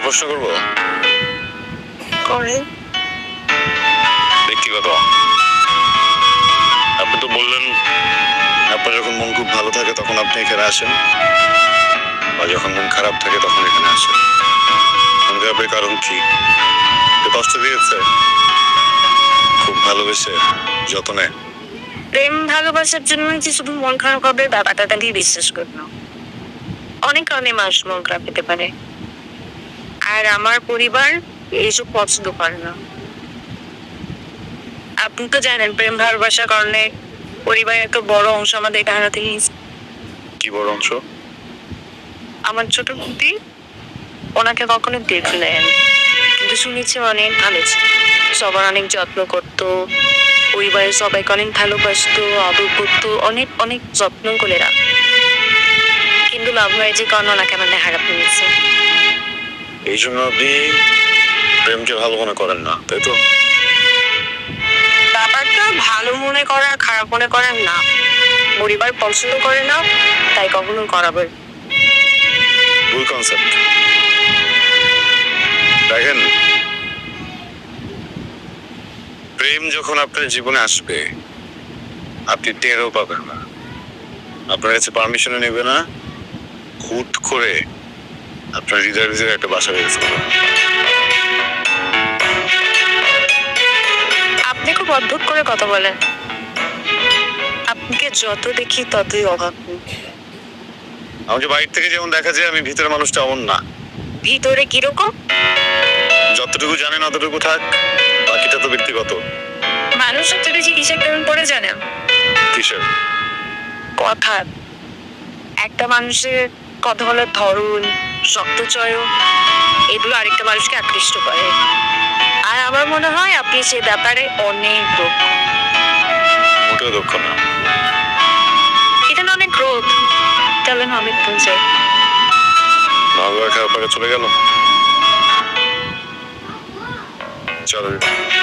প্রশ্ন করবো? করে ব্যক্তিগত। আপনি তো বললেন আপনার যখন মন খুব ভালো থাকে তখন আপনি এখানে আসেন, বা যখন মন খারাপ থাকে তখন এখানে আসেন। মন খারাপের কারণ কি? কষ্ট দিয়েছে, খুব ভালোবেসে যত্নে? প্রেম ভালোবাসার জন্য যে শুধু মন খারাপ হবে ব্যাপারটা দিয়ে বিশ্বাস করি না। অনেক কারণে মানুষ মন খারাপ পেতে পারে, আর আমার পরিবার এইসব পছন্দ করে না। আপনি তো জানেন প্রেম ভালোবাসার কারণে পরিবারের একটা বড় অংশ আমাদের হারাতে গিয়েছে। কি বড় অংশ? আমার ছোট দিদি, ওনাকে কখনো দেখলেন, কিন্তু শুনেছি অনেক ভালো ছিল, সবার অনেক যত্ন করতো, পরিবারের সবাইকে অনেক ভালোবাসতো, আদর করতো, অনেক অনেক যত্ন করে রাখতো। কিন্তু লাভ হয় যে কারণ ওনাকে মানে হারাপ নিয়েছে। এই জন্য আপনি প্রেমকে ভালো মনে করেন না, তাই তো? ব্যাপারটা ভালো মনে করা খারাপ মনে করার না, পরিবার পছন্দ করে না তাই কখনো করাবে। ভুল কনসেপ্ট। দেখেন, প্রেম যখন আপনার জীবনে আসবে আপনি টেরও পাবেন না, আপনার কাছে পারমিশনও নেবে না, হুট করে আপনার হৃদয়ের ভিতরে একটা বাসা বেঁধে ফেলবে। আপনি খুব অদ্ভুত করে কথা বলেন। আপনাকে যত দেখি ততই অভাব। আমাকে বাইরে থেকে যেমন দেখা যায় আমি ভিতরে মানুষটা অমন না। ভিতরে কিরকম? যতটুকু জানেন অতটুকু থাক, বাকিটা তো ব্যক্তিগত। মানুষ সবচেয়ে বেশি কিসের প্রেমে পড়ে জানেন? কিসের? কথা। একটা মানুষের কথা বলার ধরন, শব্দচয়ন, এগুলো আরেকটা মানুষকে আকৃষ্ট করে। আর আমার মনে হয় আপনি সে ব্যাপারে অনেক দক্ষ। মোটেও দক্ষ না। এটা না অনেক গ্রোথ, তাহলে না অনেক বুঝে। ভালো রাখার পরে চলে গেল। চলো।